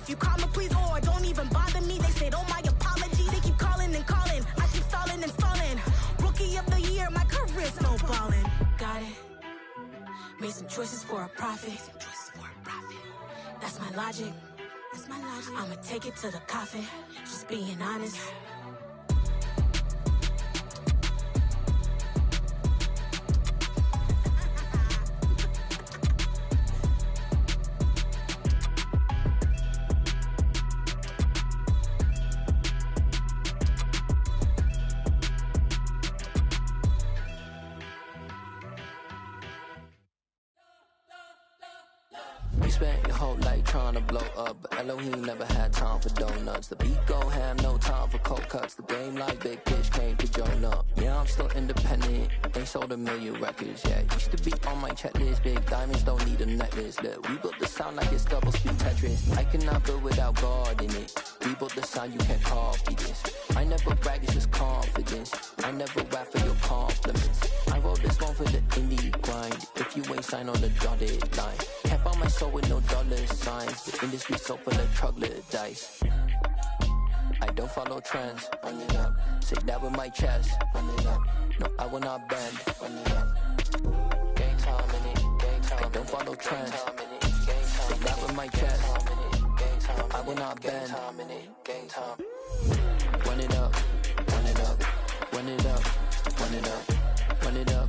if you call me, please, or don't even bother me. They said, oh, my apologies. They keep calling and calling. I keep stalling and stalling. Rookie of the year, my career's no ballin'. Got it. Made some choices for a profit. That's my logic. I'ma take it to the coffin. Just being honest. Spent your whole life trying to blow up, but Elohim never had time for donuts. The beat go ham, no time for cold cuts. The game like Big Pitch came to Jonah. Yeah, I'm still independent, ain't sold a million records yet. Used to be on my checklist, big diamonds don't need a necklace. Look, we built the sound like it's double speed Tetris. I cannot build without God in it. We built the sound, you can't copy this. I never brag, it's just confidence. I never rap for your compliments. I wrote this one for the indie grind. If you ain't signed on the dotted line, can't buy my soul with no dollar signs. The industry so full of troglodytes. I don't follow trends. Run it up. Say that with my chest. Run it up. No, I will not bend. Run it up. Game time in it. Game time. I don't follow trends. Say that with my chest. I will not bend. Game time. Run it up. Run it up. Run it up. Run it up. Run it up.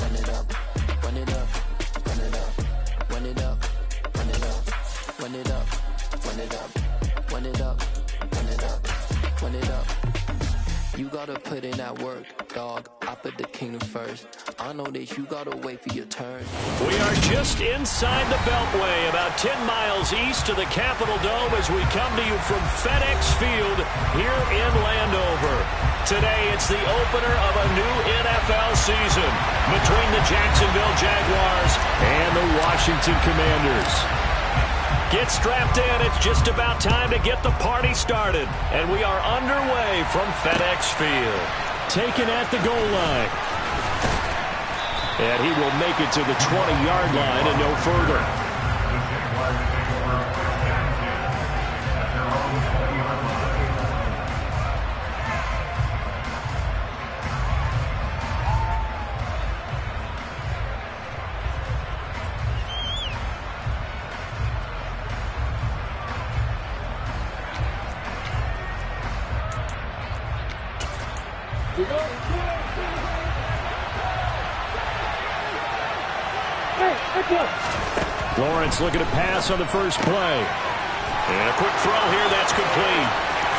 Run it up. Run it up. Run it up. Run it up. Run it up. Run it up. Run it up. Run it up. Run it up. Run it up. You gotta put in that work, dog. I put the kingdom first. I know that you gotta wait for your turn. We are just inside the Beltway, about 10 miles east of the Capitol Dome as we come to you from FedEx Field here in Landover. Today, it's the opener of a new NFL season between the Jacksonville Jaguars and the Washington Commanders. Get strapped in. It's just about time to get the party started. And we are underway from FedEx Field. Taken at the goal line. And he will make it to the 20-yard line and no further. Lawrence looking to pass on the first play. And a quick throw here, that's complete.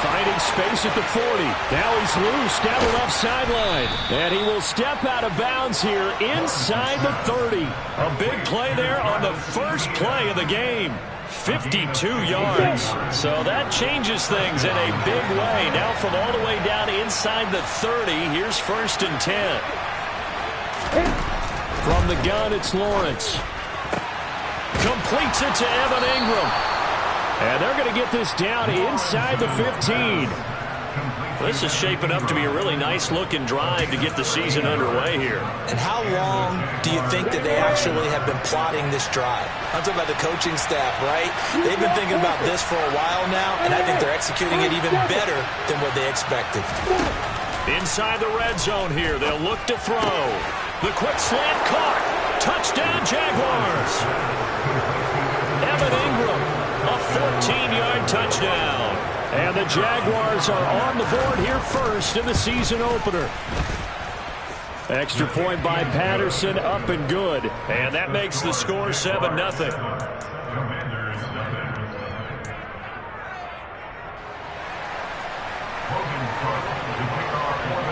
Finding space at the 40. Now he's loose down the left sideline. And he will step out of bounds here inside the 30. A big play there on the first play of the game. 52 yards. So that changes things in a big way. Now from all the way down inside the 30, here's 1st and 10. From the gun, it's Lawrence. Completes it to Evan Ingram. And they're going to get this down inside the 15. This is shaping up to be a really nice-looking drive to get the season underway here. And how long do you think that they actually have been plotting this drive? I'm talking about the coaching staff, right? They've been thinking about this for a while now, and I think they're executing it even better than what they expected. Inside the red zone here, they'll look to throw. The quick slant caught. Touchdown, Jaguars. Evan Ingram, a 14-yard touchdown. And the Jaguars are on the board here first in the season opener. Extra point by Patterson, up and good. And that makes the score 7-0.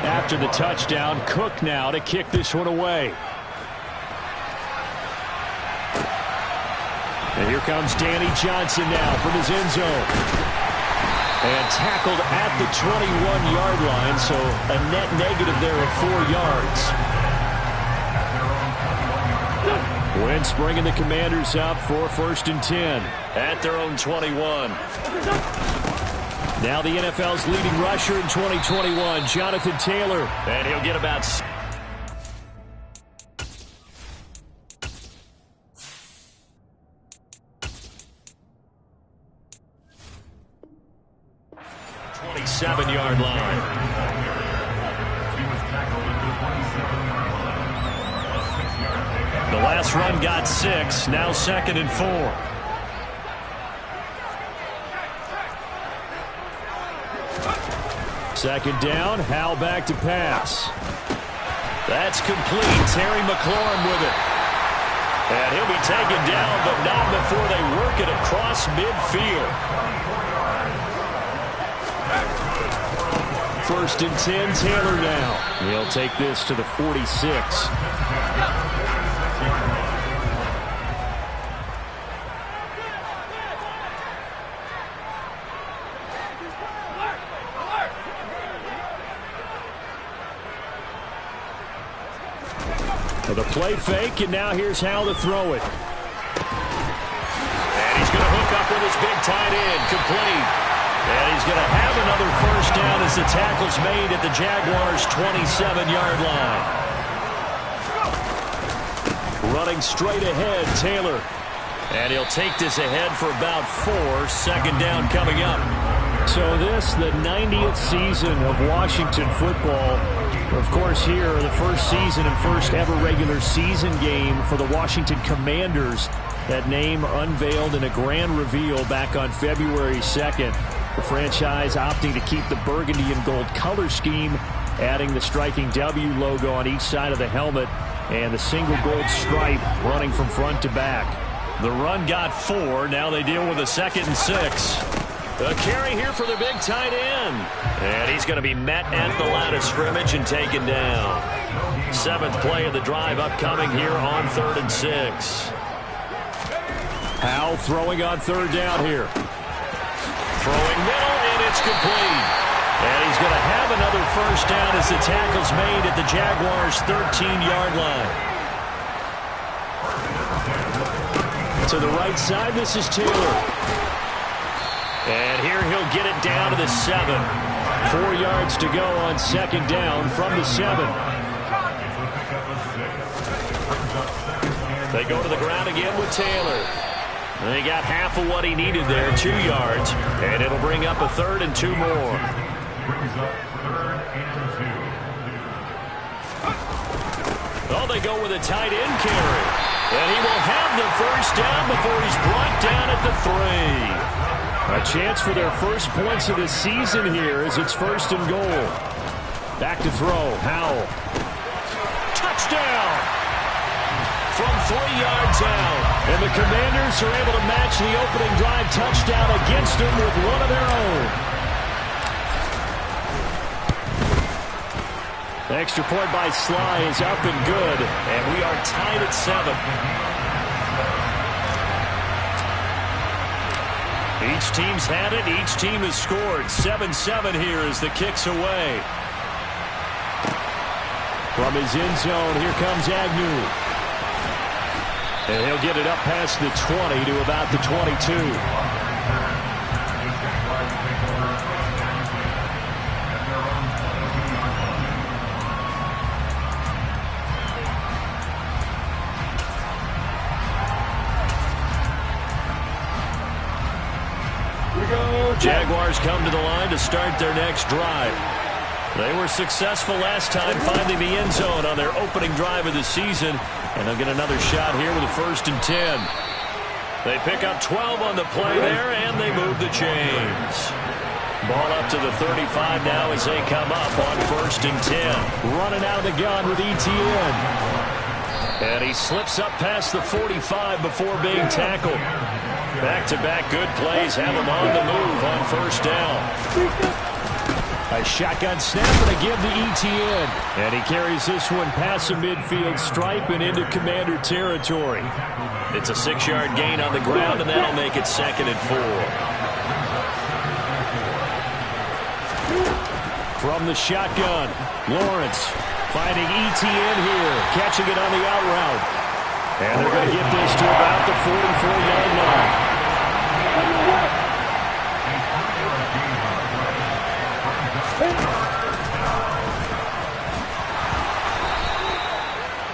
After the touchdown, Cook now to kick this one away. And here comes Danny Johnson now from his end zone. And tackled at the 21-yard line, so a net negative there of 4 yards. Wentz bringing the Commanders up for 1st and 10 at their own 21. Now the NFL's leading rusher in 2021, Jonathan Taylor. And he'll get about... 27-yard line. The last run got 6. Now 2nd and 4. Second down, Howell back to pass. That's complete. Terry McLaurin with it. And he'll be taken down, but not before they work it across midfield. 1st and 10, Taylor now. He'll take this to the 46. The play fake, and now here's how to throw it. And he's going to hook up with his big tight end, complete. And he's going to have another 1st down as the tackle's made at the Jaguars' 27-yard line. Running straight ahead, Taylor. And he'll take this ahead for about 4. 2nd down coming up. So this, the 90th season of Washington football. Of course, here, the first season and first ever regular season game for the Washington Commanders. That name unveiled in a grand reveal back on February 2nd. The franchise opting to keep the burgundy and gold color scheme, adding the striking W logo on each side of the helmet and the single gold stripe running from front to back. The run got 4. Now they deal with a 2nd and 6. A carry here for the big tight end. And he's going to be met at the line of scrimmage and taken down. 7th play of the drive upcoming here on 3rd and 6. Howell throwing on 3rd down here. Throwing middle, and it's complete. And he's going to have another 1st down as the tackle's made at the Jaguars' 13-yard line. To the right side, this is Taylor. And here he'll get it down to the 7. 4 yards to go on 2nd down from the 7. They go to the ground again with Taylor. And he got half of what he needed there, 2 yards. And it'll bring up a 3rd and 2 more. Oh, they go with a tight end carry. And he will have the 1st down before he's brought down at the 3. A chance for their first points of the season here as it's 1st and goal. Back to throw, Howell. Touchdown! From 3 yards out. And the Commanders are able to match the opening drive touchdown against them with one of their own. The extra point by Sly is up and good, and we are tied at 7. Each team's had it. Each team has scored. 7-7 here as the kick's away. From his end zone, here comes Agnew. And he'll get it up past the 20 to about the 22. Jaguars come to the line to start their next drive. They were successful last time finding the end zone on their opening drive of the season, and they'll get another shot here with a 1st and 10. They pick up 12 on the play there, and they move the chains. Ball up to the 35 now as they come up on 1st and 10. Running out of the gun with Etienne. And he slips up past the 45 before being tackled. Back-to-back good plays have him on the move on 1st down. A shotgun snap and a give to Etienne. And he carries this one past the midfield stripe and into Commander territory. It's a 6-yard gain on the ground, and that'll make it 2nd and 4. From the shotgun, Lawrence finding Etienne here, catching it on the out route. And they're going to get this to about the 44-yard line.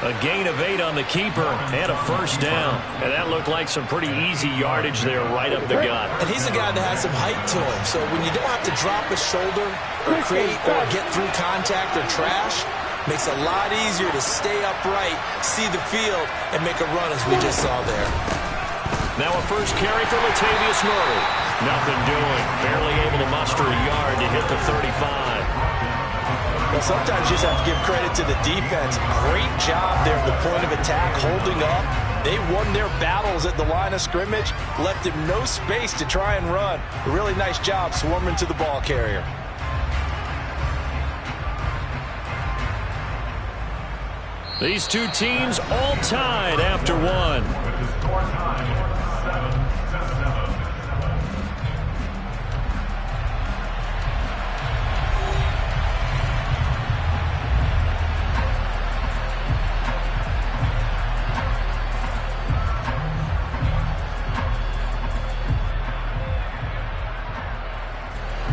A gain of 8 on the keeper and a first down. And that looked like some pretty easy yardage there right up the gut. And he's a guy that has some height to him. So when you don't have to drop a shoulder or create or get through contact or trash, makes it a lot easier to stay upright, see the field, and make a run as we just saw there. Now a first carry for Latavius Murray. Nothing doing. Barely able to muster a yard to hit the 35. Well, sometimes you just have to give credit to the defense. Great job there at the point of attack, holding up. They won their battles at the line of scrimmage, left him no space to try and run. A really nice job swarming to the ball carrier. These two teams all tied after one.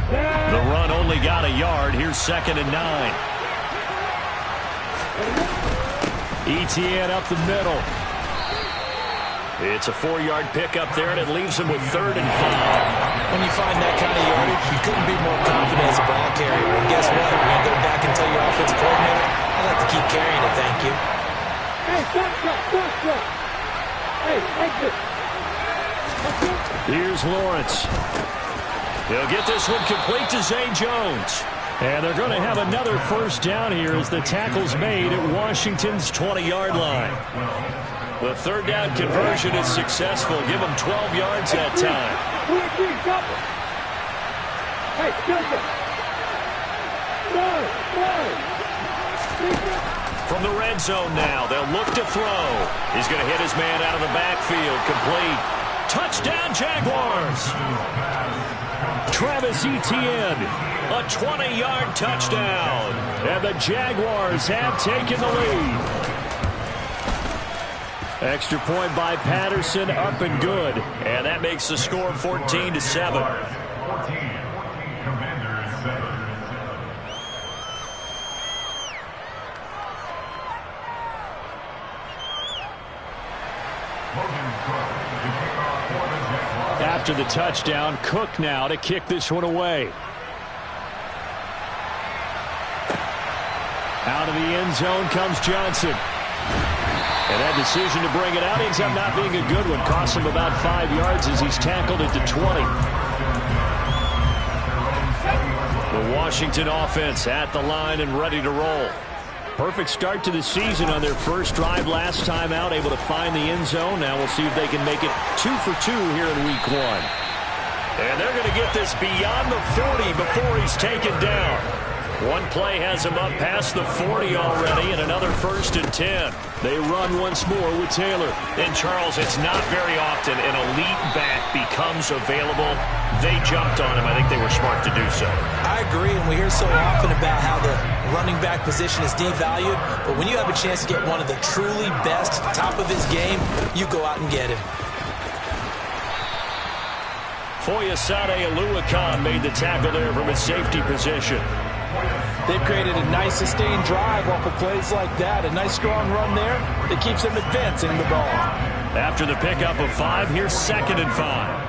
The run only got a yard. Here's 2nd and 9. Etienne up the middle. It's a 4-yard pickup there, and it leaves him with 3rd and 5. When you find that kind of yardage, you couldn't be more confident as a ball carrier. And guess what? You're going to go back and tell your offensive coordinator, I'd like to keep carrying it, thank you. Hey, stop. Hey, exit. Here's Lawrence. He'll get this one complete to Zay Jones. And they're going to have another first down here as the tackle's made at Washington's 20-yard line. The 3rd down conversion is successful. Give them 12 yards that time. From the red zone now, they'll look to throw. He's going to hit his man out of the backfield. Complete. Touchdown, Jaguars. Travis Etienne, a 20-yard touchdown. And the Jaguars have taken the lead. Extra point by Patterson, up and good. And that makes the score 14-7. After the touchdown, Cook now to kick this one away. Out of the end zone comes Johnson. And that decision to bring it out ends up not being a good one. Costs him about 5 yards as he's tackled it to 20. The Washington offense at the line and ready to roll. Perfect start to the season on their first drive last time out, able to find the end zone. Now we'll see if they can make it 2 for 2 here in week 1. And they're going to get this beyond the 40 before he's taken down. One play has him up past the 40 already, and another 1st and 10. They run once more with Taylor. And Charles, it's not very often an elite back becomes available. They jumped on him. I think they were smart to do so. I agree, and we hear so often about how the running back position is devalued. But when you have a chance to get one of the truly best, top of his game, you go out and get him. Foyesade Oluwakan made the tackle there from his safety position. They've created a nice sustained drive off of plays like that. A nice strong run there that keeps them advancing the ball. After the pickup of 5, here's 2nd and 5.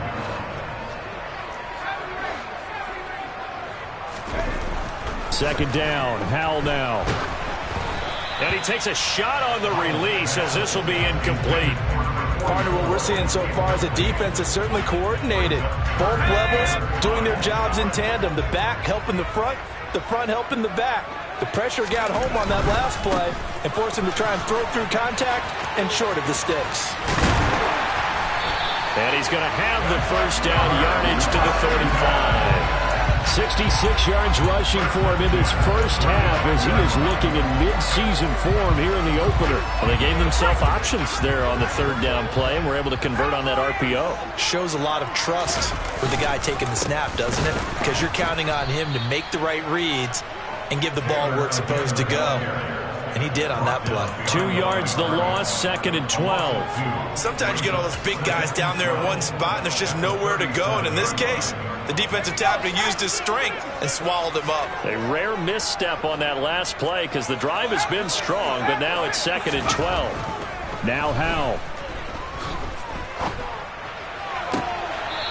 Second down, Howell now. And he takes a shot on the release as this will be incomplete. Partner, what we're seeing so far is a defense that's certainly coordinated. Both levels doing their jobs in tandem. The back helping the front helping the back. The pressure got home on that last play and forced him to try and throw through contact and short of the sticks. And he's going to have the first down, yardage to the 35. 66 yards rushing for him in this first half as he is looking in mid-season form here in the opener. Well, they gave themselves options there on the 3rd down play and were able to convert on that RPO. Shows a lot of trust with the guy taking the snap, doesn't it? Because you're counting on him to make the right reads and give the ball where it's supposed to go. and he did on that play. 2 yards the loss, 2nd and 12. Sometimes you get all those big guys down there in one spot, and there's just nowhere to go. And in this case, the defensive tackle used his strength and swallowed him up. A rare misstep on that last play because the drive has been strong, but now it's 2nd and 12. Now Howell.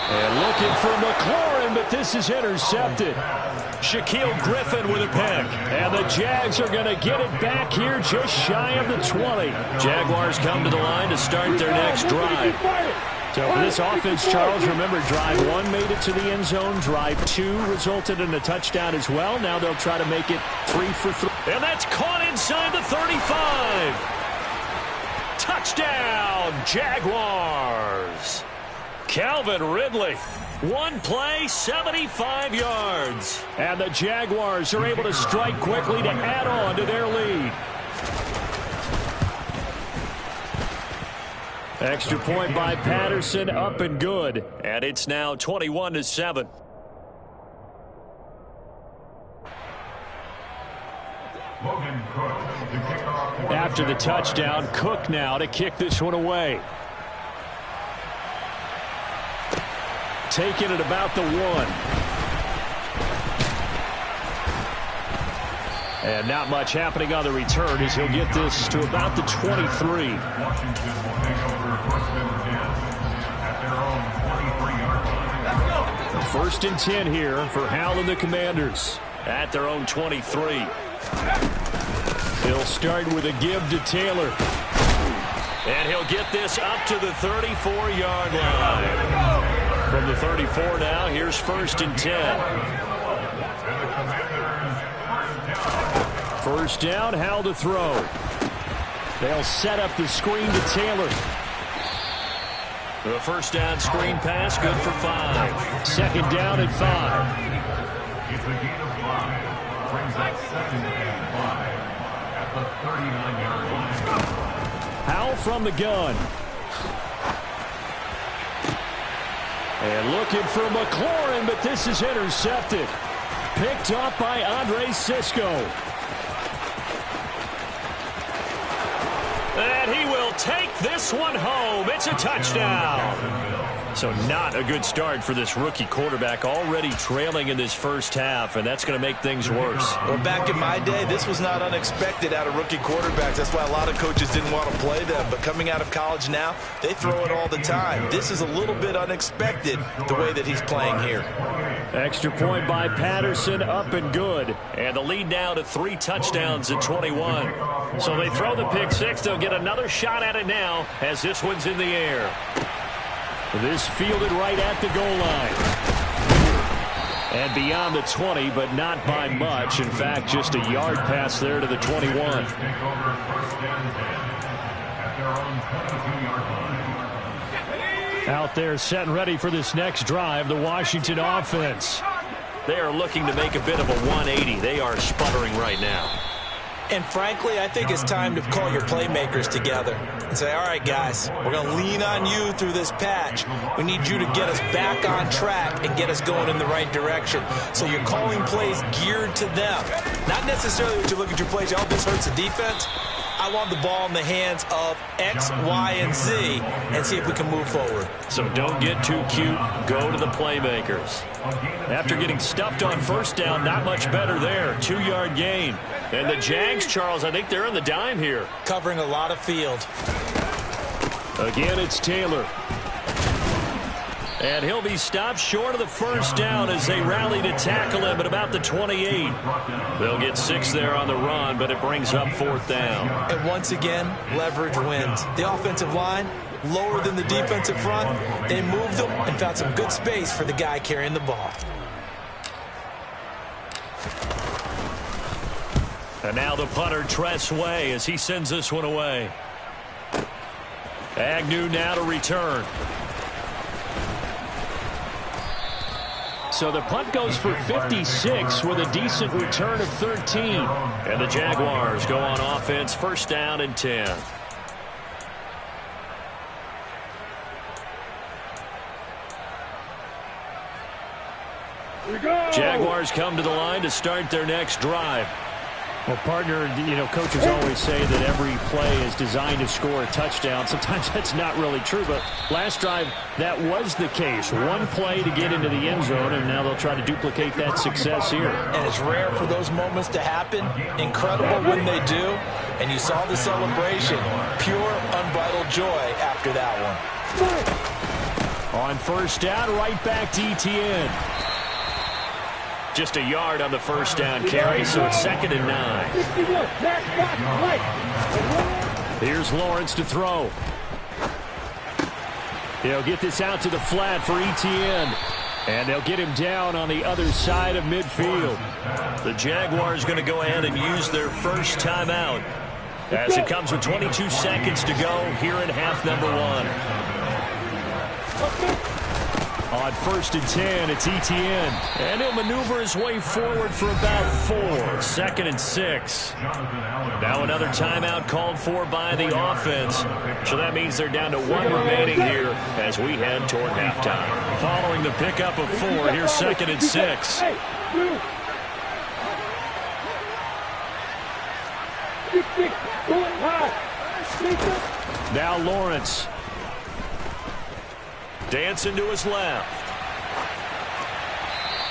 And looking for McLaurin, but this is intercepted. Shaquille Griffin with a pick. And the Jags are going to get it back here just shy of the 20. Jaguars come to the line to start their next drive. So for this offense, Charles, remember, drive 1 made it to the end zone. Drive 2 resulted in a touchdown as well. Now they'll try to make it 3 for 3. And that's caught inside the 35. Touchdown, Jaguars. Calvin Ridley. 1 play, 75 yards. And the Jaguars are able to strike quickly to add on to their lead. Extra point by Patterson, up and good. And it's now 21-7. After the touchdown, Cook now to kick this one away. Taking it about the 1. And not much happening on the return as he'll get this to about the 23. First and 10 here for Howell and the Commanders at their own 23. He'll start with a give to Taylor. And he'll get this up to the 34-yard line. From the 34 now, here's 1st and 10. First down, Howell to throw. They'll set up the screen to Taylor. The first down screen pass, good for 5. 2nd down and 5. It's a gain of 5. Brings up 2nd and 5 at the 39-yard line. Howell from the gun. And looking for McLaurin, but this is intercepted. Picked up by Andre Sisco. And he will take this one home. It's a touchdown. So not a good start for this rookie quarterback, already trailing in this first half, and that's going to make things worse. Well, back in my day, this was not unexpected out of rookie quarterbacks. That's why a lot of coaches didn't want to play them. But coming out of college now, they throw it all the time. This is a little bit unexpected, the way that he's playing here. Extra point by Patterson, up and good. And the lead now to 3 touchdowns at 21. So they throw the pick 6. They'll get another shot at it now as this one's in the air. This fielded right at the goal line. And beyond the 20, but not by much. In fact, just a yard pass there to the 21. Out there set and ready for this next drive, the Washington offense. They are looking to make a bit of a 180. They are sputtering right now. And frankly, I think it's time to call your playmakers together and say, all right, guys, we're going to lean on you through this patch. We need you to get us back on track and get us going in the right direction. So you're calling plays geared to them. Not necessarily that you look at your plays, oh, this hurts the defense. I want the ball in the hands of X, Y, and Z and see if we can move forward. So don't get too cute. Go to the playmakers. After getting stuffed on first down, not much better there. 2-yard gain. And the Jags, Charles, I think they're on the dime here. Covering a lot of field. Again, it's Taylor. And he'll be stopped short of the first down as they rally to tackle him at about the 28. They'll get 6 there on the run, but it brings up 4th down. And once again, leverage wins. The offensive line, lower than the defensive front. They moved them and found some good space for the guy carrying the ball. And now the punter, Tress Way, as he sends this one away. Agnew now to return. So the punt goes for 56 with a decent return of 13. And the Jaguars go on offense, first down and 10. Jaguars come to the line to start their next drive. Well, partner, coaches always say that every play is designed to score a touchdown. Sometimes that's not really true, but last drive, that was the case. One play to get into the end zone, and now they'll try to duplicate that success here. And it's rare for those moments to happen. Incredible when they do. And you saw the celebration. Pure, unbridled joy after that one. On first down, right back to Etienne. Just a yard on the first down carry, so it's 2nd and 9. Here's Lawrence to throw. He'll get this out to the flat for Etienne. And they'll get him down on the other side of midfield. The Jaguars going to go ahead and use their first timeout as it comes with 22 seconds to go here in half number 1. On 1st and 10, it's Etienne. And he'll maneuver his way forward for about 4. 2nd and 6. Now another timeout called for by the offense. So that means they're down to 1 remaining here as we head toward halftime. Following the pickup of 4, here's 2nd and 6. Now Lawrence. Dancing to his left.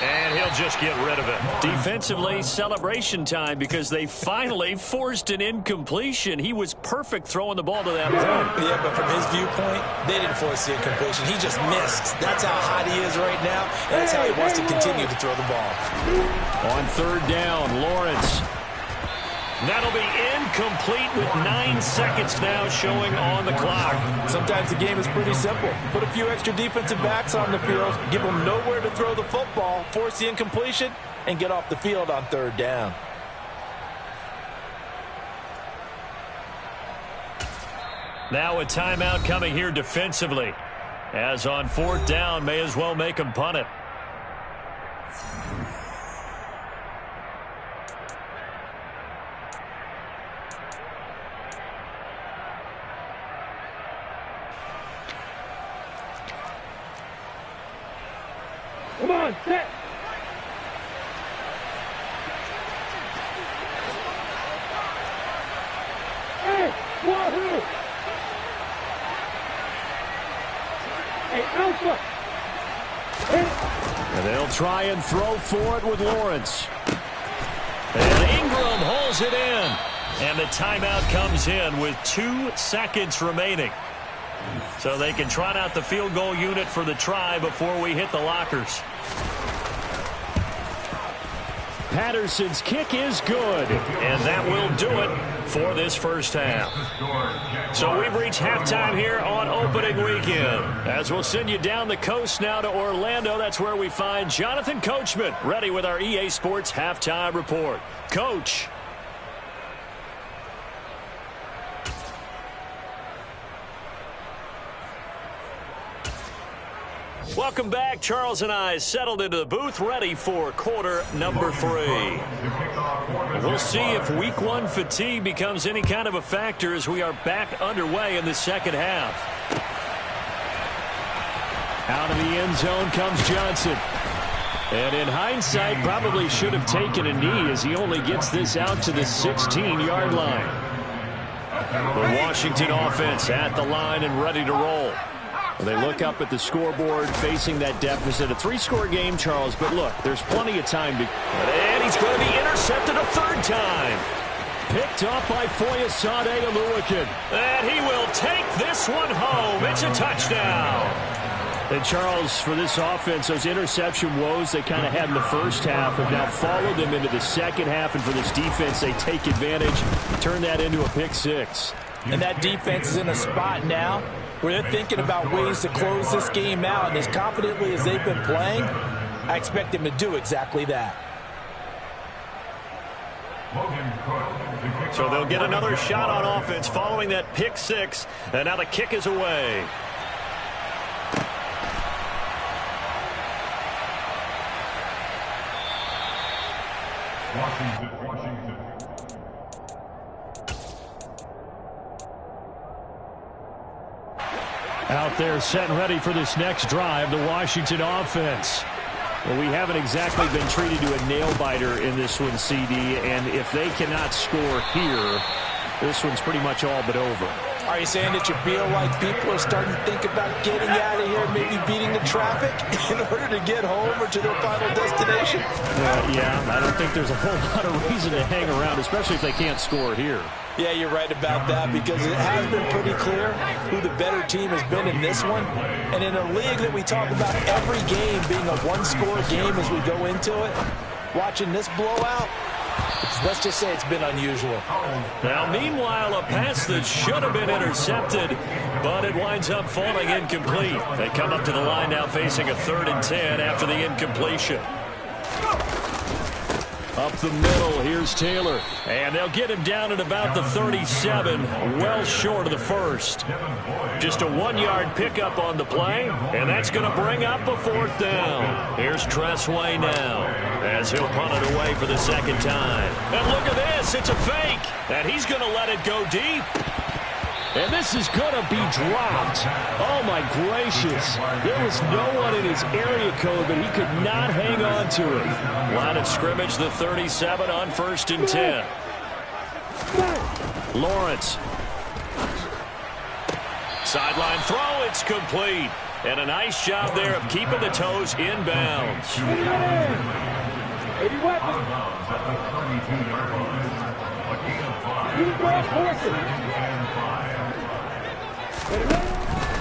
And he'll just get rid of it. Defensively, celebration time because they finally forced an incompletion. He was perfect throwing the ball to that point. Yeah, but from his viewpoint, they didn't force the incompletion. He just missed. That's how hot he is right now, and that's how he wants to continue to throw the ball. On 3rd down, Lawrence. That'll be incomplete with 9 seconds now showing on the clock. Sometimes the game is pretty simple. Put a few extra defensive backs on the field, give them nowhere to throw the football, force the incompletion, and get off the field on 3rd down. Now a timeout coming here defensively. As on 4th down, may as well make them punt it. Come on, set. Hey, Wahoo! Hey, Alpha! And they'll try and throw for it with Lawrence. And Ingram holds it in. And the timeout comes in with 2 seconds remaining. So they can trot out the field goal unit for the try before we hit the lockers. Patterson's kick is good. And that will do it for this first half. So we've reached halftime here on opening weekend. As we'll send you down the coast now to Orlando. That's where we find Jonathan Coachman ready with our EA Sports halftime report. Coach. Welcome back. Charles and I settled into the booth ready for quarter number 3. We'll see if week 1 fatigue becomes any kind of a factor as we are back underway in the second half. Out of the end zone comes Johnson. And in hindsight, probably should have taken a knee as he only gets this out to the 16-yard line. The Washington offense at the line and ready to roll. They look up at the scoreboard facing that deficit. A 3-score game, Charles, but look, there's plenty of time to... And he's going to be intercepted a 3rd time. Picked up by Foyesade Oluwakin. And he will take this one home. It's a touchdown. And Charles, for this offense, those interception woes they kind of had in the first half have now followed them into the second half. And for this defense, they take advantage, turn that into a pick 6. And that defense is in a spot now where they're thinking about ways to close this game out. And as confidently as they've been playing, I expect them to do exactly that. So they'll get another shot on offense following that pick 6. And now the kick is away. Washington. Out there set and ready for this next drive, the Washington offense. Well, we haven't exactly been treated to a nail-biter in this one, CD, and if they cannot score here, this one's pretty much all but over. Are you saying that you feel like people are starting to think about getting out of here, maybe beating the traffic in order to get home or to their final destination? Yeah, I don't think there's a whole lot of reason to hang around, especially if they can't score here. Yeah, you're right about that, because it has been pretty clear who the better team has been in this one. And in a league that we talk about every game being a one-score game as we go into it, watching this blowout, let's just say it's been unusual. Now, meanwhile, a pass that should have been intercepted, but it winds up falling incomplete. They come up to the line now facing a 3rd and 10 after the incompletion. Up the middle, here's Taylor. And they'll get him down at about the 37, well short of the first. Just a 1-yard pickup on the play, and that's going to bring up a 4th down. Here's Tressway now, as he'll punt it away for the 2nd time. And look at this, it's a fake, and he's going to let it go deep. And this is going to be dropped. Oh, my gracious. There was no one in his area code, but he could not hang on to it. Line of scrimmage, the 37 on 1st and 10. Lawrence. Sideline throw, it's complete. And a nice job there of keeping the toes inbounds.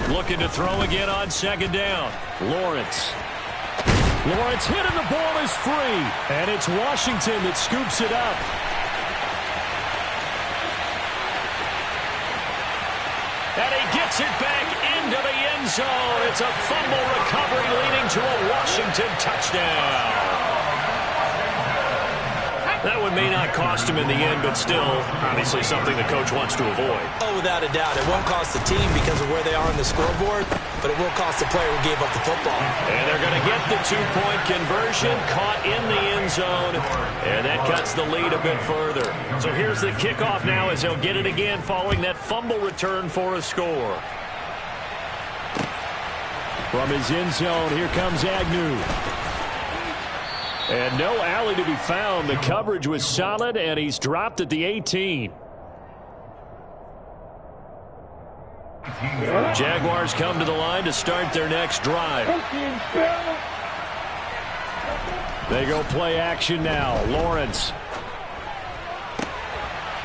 Looking to throw again on 2nd down. Lawrence hit and the ball is free. And it's Washington that scoops it up. And he gets it back into the end zone. It's a fumble recovery leading to a Washington touchdown. That one may not cost him in the end, but still, obviously something the coach wants to avoid. Oh, without a doubt. It won't cost the team because of where they are on the scoreboard, but it will cost the player who gave up the football. And they're going to get the 2-point conversion, caught in the end zone, and that cuts the lead a bit further. So here's the kickoff now as they'll get it again following that fumble return for a score. From his end zone, here comes Agnew. And no alley to be found. The coverage was solid, and he's dropped at the 18. Jaguars come to the line to start their next drive. They go play action now. Lawrence.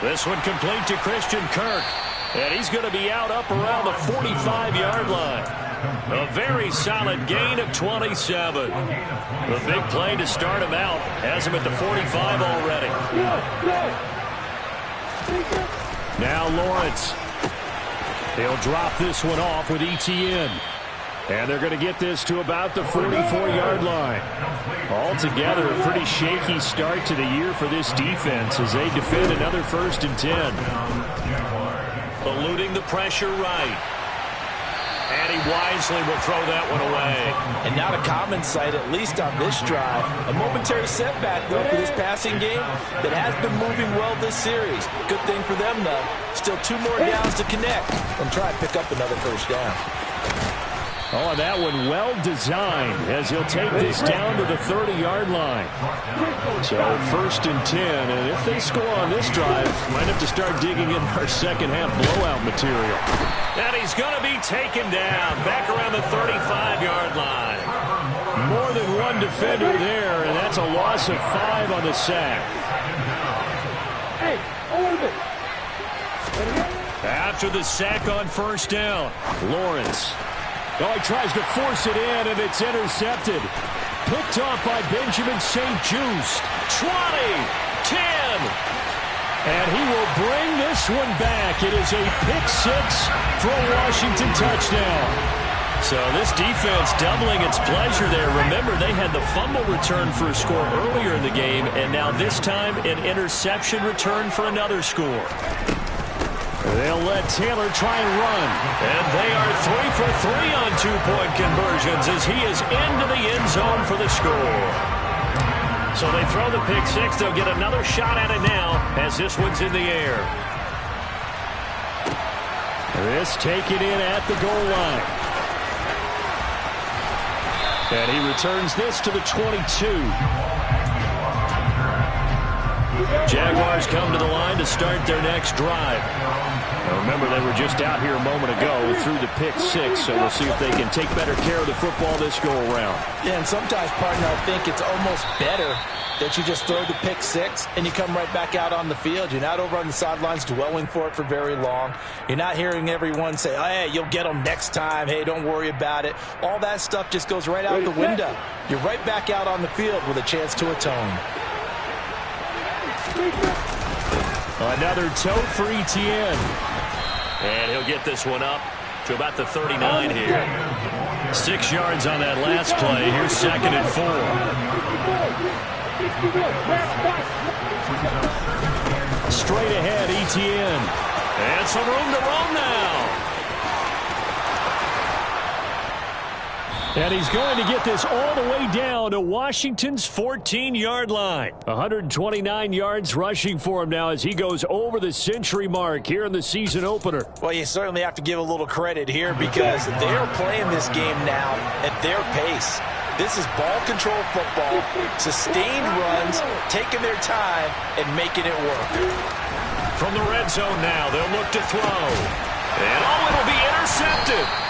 This one complete to Christian Kirk. And he's going to be out up around the 45-yard line. A very solid gain of 27. The big play to start him out has him at the 45 already. Now Lawrence. He'll drop this one off with ETN. And they're going to get this to about the 44-yard line. Altogether, a pretty shaky start to the year for this defense as they defend another 1st and 10. Eluding the pressure right. And he wisely will throw that one away. And not a common sight, at least on this drive. A momentary setback, though, for this passing game that has been moving well this series. Good thing for them, though. Still 2 more downs to connect and try to pick up another 1st down. Oh, that one well designed as he'll take this down to the 30-yard line. So 1st and 10, and if they score on this drive, might have to start digging in our second-half blowout material. And he's going to be taken down back around the 35-yard line. More than one defender there, and that's a loss of 5 on the sack. After the sack on 1st down, Lawrence. Oh, he tries to force it in, and it's intercepted. Picked off by Benjamin St. Just. 20, 10. And he will bring this one back. It is a pick 6 for a Washington touchdown. So this defense doubling its pleasure there. Remember, they had the fumble return for a score earlier in the game, and now this time an interception return for another score. They'll let Taylor try and run. And they are 3 for 3 on 2-point conversions as he is into the end zone for the score. So they throw the pick 6. They'll get another shot at it now as this one's in the air. This taken in at the goal line. And he returns this to the 22. Jaguars come to the line to start their next drive. Now remember, they were just out here a moment ago through the pick 6, so we'll see if they can take better care of the football this go-around. Yeah, and sometimes, partner, I think it's almost better that you just throw the pick 6 and you come right back out on the field. You're not over on the sidelines dwelling for it for very long. You're not hearing everyone say, oh, hey, you'll get them next time. Hey, don't worry about it. All that stuff just goes right out the window. You're right back out on the field with a chance to atone. Another tote for Etienne. And he'll get this one up to about the 39 here. 6 yards on that last play. Here's 2nd and 4. Straight ahead, Etienne. And some room to roam now. And he's going to get this all the way down to Washington's 14-yard line. 129 yards rushing for him now as he goes over the century mark here in the season opener. Well, you certainly have to give a little credit here because they're playing this game now at their pace. This is ball control football, sustained runs, taking their time, and making it work. From the red zone now, they'll look to throw. And it'll be intercepted.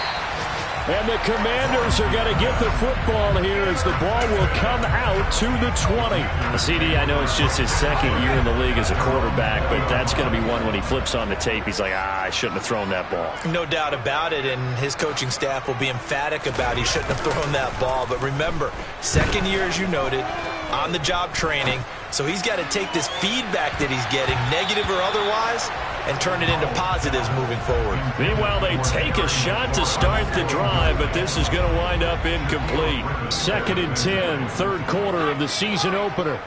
And the Commanders are going to get the football here as the ball will come out to the 20. CD, I know it's just his 2nd year in the league as a quarterback, but that's going to be one when he flips on the tape. He's like, I shouldn't have thrown that ball. No doubt about it, and his coaching staff will be emphatic about he shouldn't have thrown that ball. But remember, 2nd year, as you noted, on-the-job training. So he's got to take this feedback that he's getting, negative or otherwise, and turn it into positives moving forward. Meanwhile, they take a shot to start the drive, but this is going to wind up incomplete. 2nd and 10, 3rd quarter of the season opener.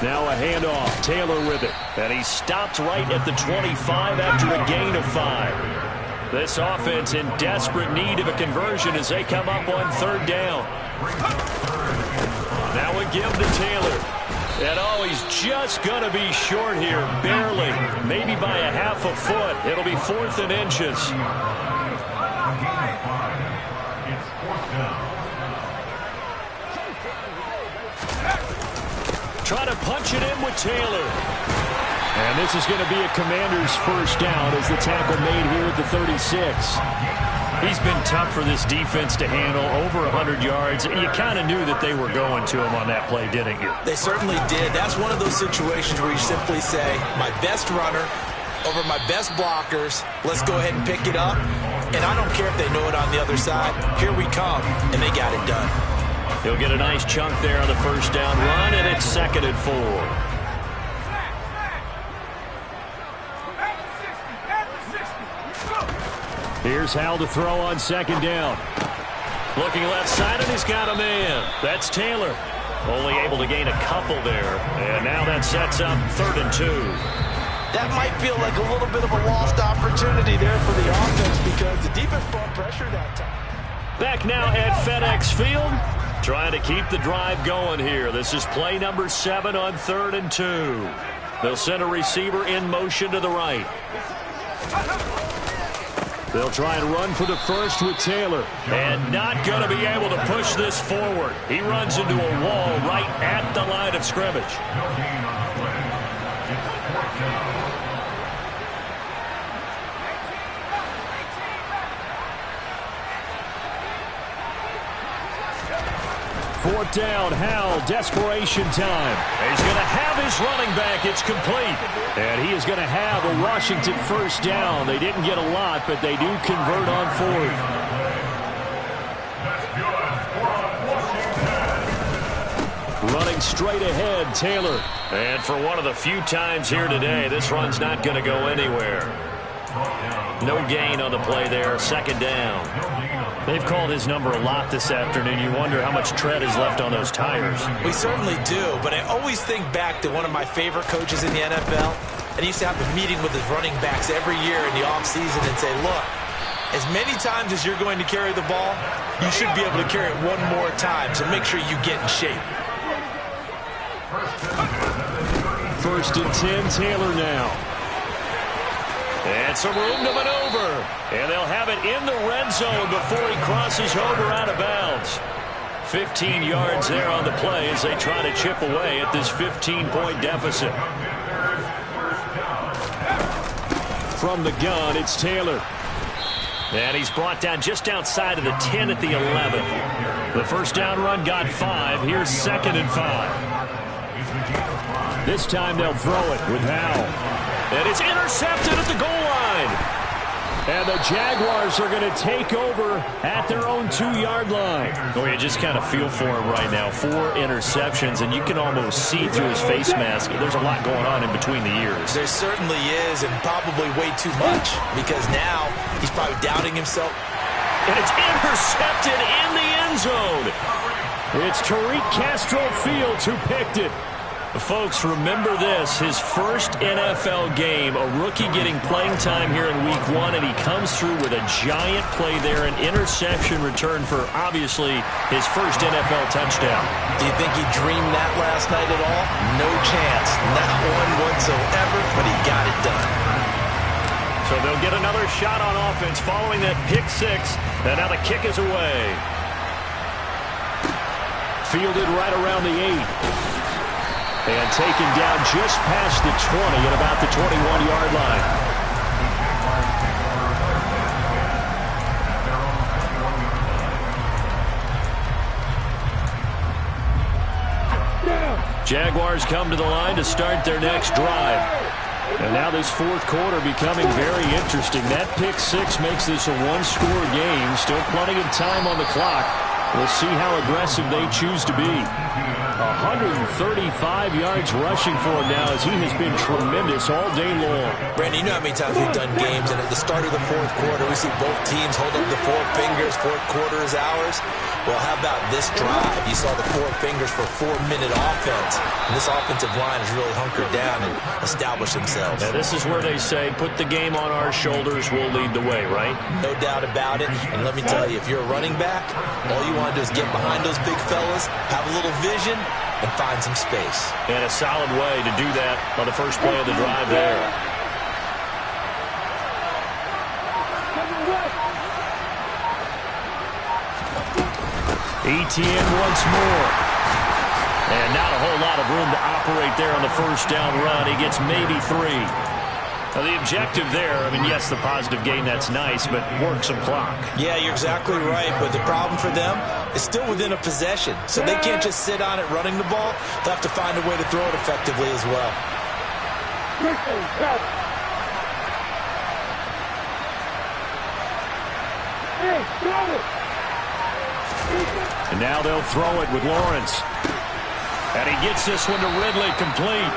Now a handoff, Taylor with it. And he stopped right at the 25 after a gain of 5. This offense in desperate need of a conversion as they come up on 3rd down. Now a give to Taylor. And he's just going to be short here, barely. Maybe by a half a foot. It'll be 4th and inches. It's 4th down. Try to punch it in with Taylor. And this is going to be a Commander's 1st down as the tackle made here at the 36. He's been tough for this defense to handle, over 100 yards. You kind of knew that they were going to him on that play, didn't you? They certainly did. That's one of those situations where you simply say, my best runner over my best blockers, let's go ahead and pick it up. And I don't care if they know it on the other side. Here we come, and they got it done. He'll get a nice chunk there on the 1st down run, and it's 2nd and 4. Here's Hal to throw on 2nd down. Looking left side, and he's got a man. That's Taylor. Only able to gain a couple there. And now that sets up 3rd and 2. That might feel like a little bit of a lost opportunity there for the offense because the defense brought pressure that time. Back now at FedEx Field, trying to keep the drive going here. This is play number 7 on 3rd and 2. They'll send a receiver in motion to the right. They'll try and run for the 1st with Taylor. And not going to be able to push this forward. He runs into a wall right at the line of scrimmage. No gain on the play. It's 4th down. 4th down, Hal, desperation time. He's going to have his running back. It's complete. And he is going to have a Washington 1st down. They didn't get a lot, but they do convert on 4th. Running straight ahead, Taylor. And for one of the few times here today, this run's not going to go anywhere. No gain on the play there, 2nd down. They've called his number a lot this afternoon. You wonder how much tread is left on those tires. We certainly do, but I always think back to one of my favorite coaches in the NFL. And he used to have a meeting with his running backs every year in the offseason and say, look, as many times as you're going to carry the ball, you should be able to carry it one more time, so make sure you get in shape. 1st and 10, Taylor now. And some room to maneuver. And they'll have it in the red zone before he crosses over out of bounds. 15 yards there on the play as they try to chip away at this 15-point deficit. From the gun, it's Taylor. And he's brought down just outside of the 10 at the 11. The first down run got 5. Here's 2nd and 5. This time they'll throw it with Howell. And it's intercepted at the goal line. And the Jaguars are going to take over at their own 2-yard line. Oh, you just kind of feel for him right now. 4 interceptions, and you can almost see through his face mask. There's a lot going on in between the ears. There certainly is, and probably way too much, because now he's probably doubting himself. And it's intercepted in the end zone. It's Tariq Castro Fields who picked it. Folks, remember this, his first NFL game, a rookie getting playing time here in week 1, and he comes through with a giant play there, an interception return for, obviously, his first NFL touchdown. Do you think he dreamed that last night at all? No chance. Not one whatsoever, but he got it done. So they'll get another shot on offense following that pick 6, and now the kick is away. Fielded right around the 8. And taken down just past the 20 at about the 21-yard line. Jaguars come to the line to start their next drive. And now this fourth quarter becoming very interesting. That pick 6 makes this a one-score game. Still plenty of time on the clock. We'll see how aggressive they choose to be. 135 yards rushing for him now as he has been tremendous all day long. Brandon, you know how many times we've done games, and at the start of the fourth quarter, we see both teams hold up the 4 fingers, fourth quarter is ours. Well, how about this drive? You saw the 4 fingers for 4-minute offense, and this offensive line has really hunkered down and established themselves. Now, this is where they say, put the game on our shoulders, we'll lead the way, right? No doubt about it, and let me tell you, if you're a running back, all you want to do is get behind those big fellas, have a little vision, and find some space. And a solid way to do that on the first play of the drive there. Etienne once more. And not a whole lot of room to operate there on the first down run. He gets maybe 3. Now, the objective there, I mean, yes, the positive gain, that's nice, but work some clock. Yeah, you're exactly right, but the problem for them is still within a possession, so they can't just sit on it running the ball. They'll have to find a way to throw it effectively as well. And now they'll throw it with Lawrence. And he gets this one to Ridley complete.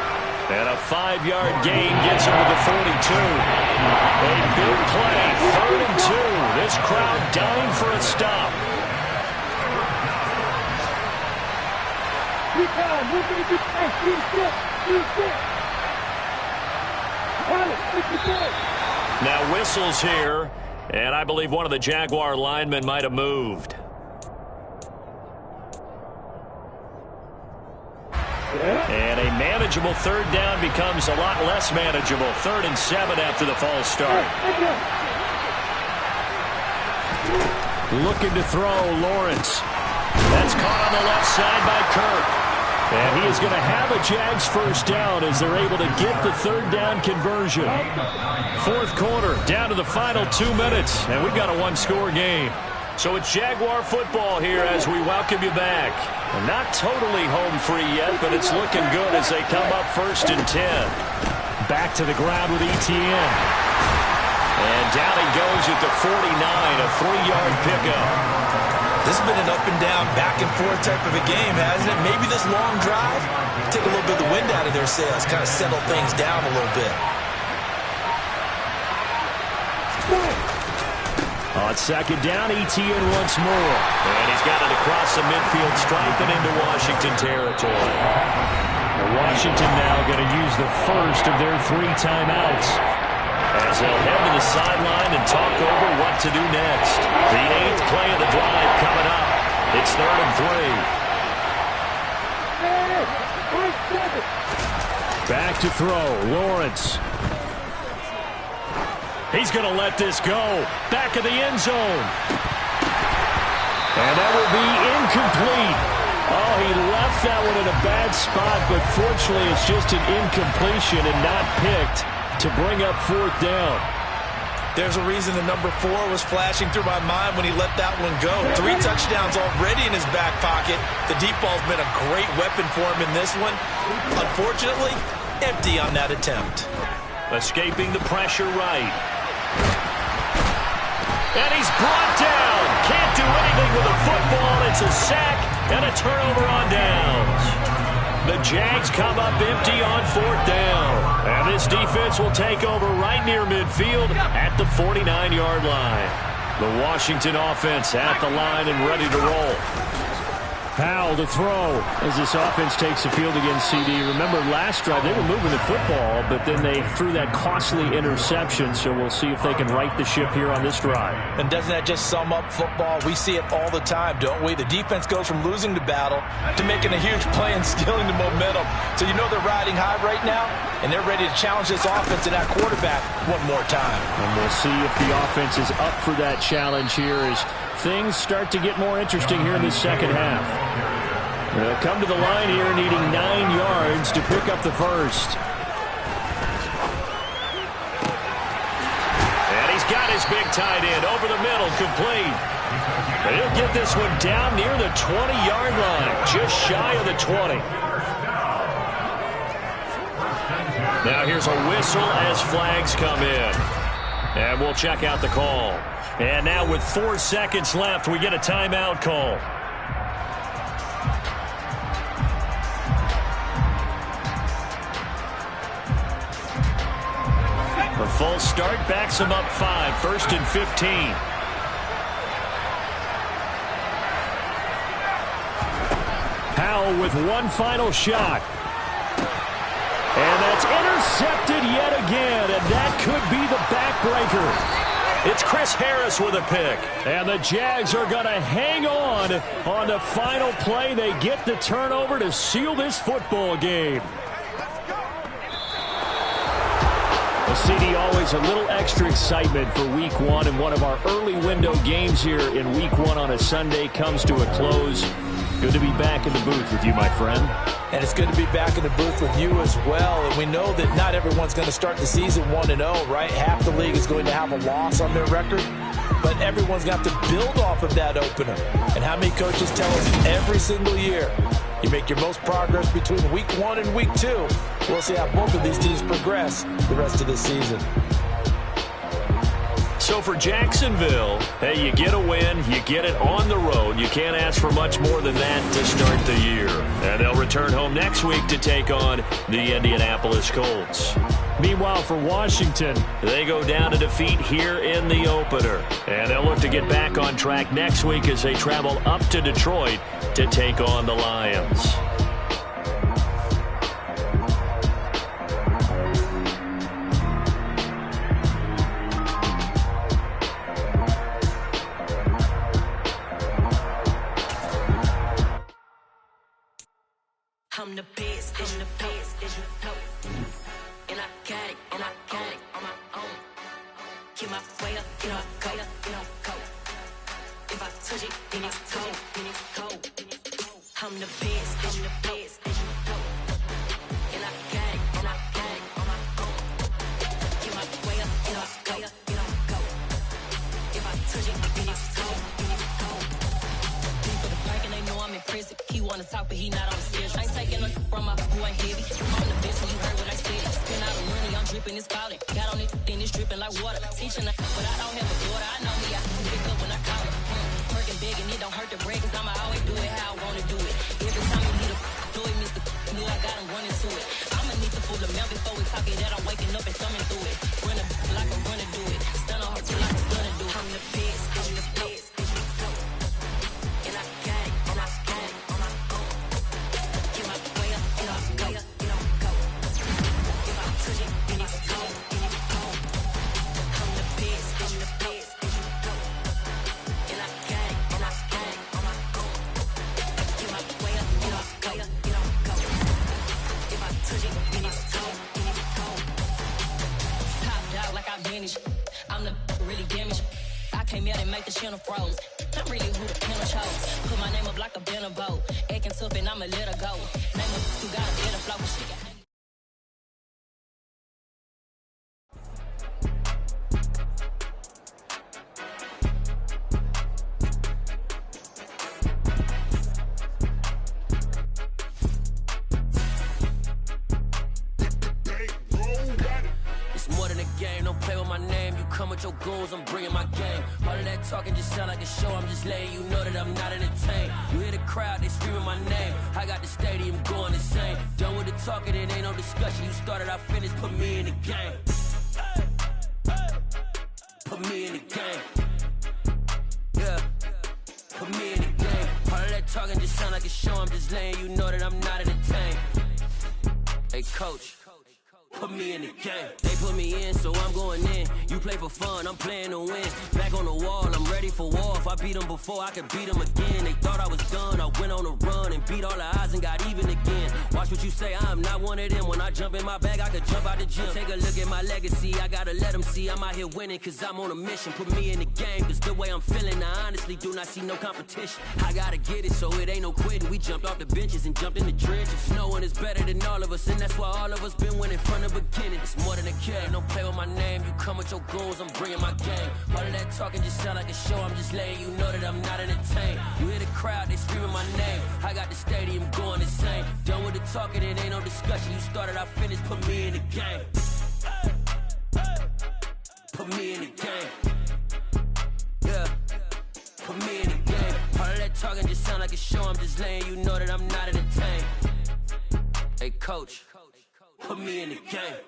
And a 5-yard gain gets him to the 42. A big play, 3rd and 2. This crowd dying for a stop. Now whistles here, and I believe one of the Jaguar linemen might have moved. And a manageable 3rd down becomes a lot less manageable. 3rd and 7 after the false start. Looking to throw, Lawrence. That's caught on the left side by Kirk. And he is going to have a Jags first down as they're able to get the 3rd down conversion. Fourth quarter, down to the final 2 minutes, and we've got a one-score game. So it's Jaguar football here as we welcome you back. Not totally home free yet, but it's looking good as they come up 1st and 10. Back to the ground with Etienne. And down he goes at the 49, a 3-yard pickup. This has been an up and down, back and forth type of a game, hasn't it? Maybe this long drive, take a little bit of the wind out of their sails, kind of settle things down a little bit. On 2nd down, Etienne once more. And he's got it across the midfield stripe and into Washington territory. Washington now going to use the first of their 3 timeouts as they'll head to the sideline and talk over what to do next. The 8th play of the drive coming up. It's 3rd and 3. Back to throw, Lawrence. He's going to let this go. Back of the end zone. And that will be incomplete. Oh, he left that one in a bad spot, but fortunately it's just an incompletion and not picked to bring up fourth down. There's a reason the number 4 was flashing through my mind when he let that one go. 3 touchdowns already in his back pocket. The deep ball's been a great weapon for him in this one. Unfortunately, empty on that attempt. Escaping the pressure right. And he's brought down. Can't do anything with a football. It's a sack and a turnover on downs. The Jags come up empty on fourth down. And this defense will take over right near midfield at the 49-yard line. The Washington offense at the line and ready to roll. Powell to throw as this offense takes the field against CD. Remember last drive they were moving the football, but then they threw that costly interception, so we'll see if they can right the ship here on this drive. And doesn't that just sum up football? We see it all the time, don't we? The defense goes from losing the battle to making a huge play and stealing the momentum. So you know they're riding high right now, and they're ready to challenge this offense and that quarterback one more time. And we'll see if the offense is up for that challenge here as things start to get more interesting here in the second half. They'll come to the line here needing 9 yards to pick up the first. And he's got his big tight end over the middle, complete. But he'll get this one down near the 20-yard line, just shy of the 20. Now here's a whistle as flags come in. And we'll check out the call. And now with 4 seconds left, we get a timeout call. The full start backs him up 5, 1st and 15. Powell with one final shot. And that's intercepted yet again, and that could be the backbreaker. It's Chris Harris with a pick. And the Jags are going to hang on the final play. They get the turnover to seal this football game. Well, CD, always a little extra excitement for Week 1, and one of our early window games here in Week 1 on a Sunday comes to a close. Good to be back in the booth with you, my friend. And it's good to be back in the booth with you as well. And we know that not everyone's going to start the season 1-0, right? Half the league is going to have a loss on their record. But everyone's going to have to build off of that opener. And how many coaches tell us every single year, you make your most progress between Week 1 and Week 2. We'll see how both of these teams progress the rest of this season. So for Jacksonville, hey, you get a win, you get it on the road. You can't ask for much more than that to start the year. And they'll return home next week to take on the Indianapolis Colts. Meanwhile, for Washington, they go down to defeat here in the opener. And they'll look to get back on track next week as they travel up to Detroit to take on the Lions. I'm the best, I'm the best, and I got it, and I got it on my own. Get my way up, get up, go, go. If I touch it, then it's cold, I'm the best, I'm the best, and I got it, and I got it on my own. Get my way up, get up, go. If I touch it, then it's cold, For the bank and they know I'm impressive. He wanna talk, but he not on the stage. I ain't taking a from my boy ain't heavy. I'm the best when you heard what I said. Spin out of money, I'm dripping, it's falling. Got on it, then it's dripping like water. Teaching her, but I don't have a daughter. I know me, I can pick up when I call it. Working big and it don't hurt the break, cause I'ma always do it how I wanna do it. Every time you need a do it, Mr. Knew I got him running to it. I'ma need to pull the mail before we talk it. That I'm waking up and thumbing through it. Run like a runner do it. Stun on her till like a stunner do it. I'm the best, I'm the best. And I got it, and I got it on my own. Get my way up, get up, go. If I touch it, then it's cold, I'm the best, I'm the best. And I got it, and I got it on my own. like the channel froze. I'm really who the panel chose. Put my name up like a banner boat. Acting tough and I'ma let her go. Name her, you got a better flow, but she can hang. More than a game, don't play with my name. You come with your goons, I'm bringing my game. All of that talking just sound like a show. I'm just letting you know that I'm not entertained. You hear the crowd, they screaming my name. I got the stadium going insane. Done with the talking, it ain't no discussion. You started, I finished, put me in the game. Put me in the game. Yeah, put me in the game. All of that talking just sound like a show. I'm just letting you know that I'm not entertained. Hey, coach. Put me in the game. They put me in, so I'm going in. You play for fun, I'm playing to win. Back on the wall, I'm ready for war. If I beat them before, I could beat them again. They thought I was done, I went on a run and beat all the odds and got even again. Watch what you say, I'm not one of them. When I jump in my bag, I could jump out the gym. Take a look at my legacy, I gotta let them see I'm out here winning, cause I'm on a mission. Put me in the game, cause the way I'm feeling, I honestly do not see no competition. I gotta get it, so it ain't no quitting. We jumped off the benches and jumped in the trenches. No one is better than all of us, and that's why all of us been winning from the beginning. It's more than a game, don't play with my name. You come with your goons, I'm bringing my game. All of that talking just sound like a show. I'm just letting you know that I'm not entertained. You hear the crowd, they screaming my name. I got the stadium going insane. Done with the talking, it ain't no discussion. You started, I finished, put me in the game. Put me in the game. Yeah, put me in the game. All of that talking just sound like a show. I'm just letting you know that I'm not entertained. Hey, coach. Put me in the game.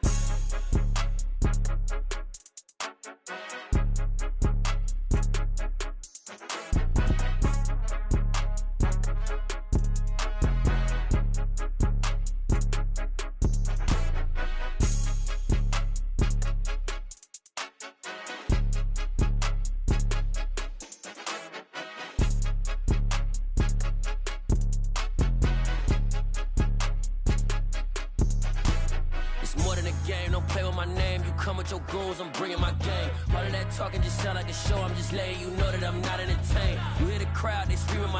Your goons, I'm bringing my game. All of that talking just sound like a show. I'm just letting you know that I'm not entertained. You hear the crowd, they screaming my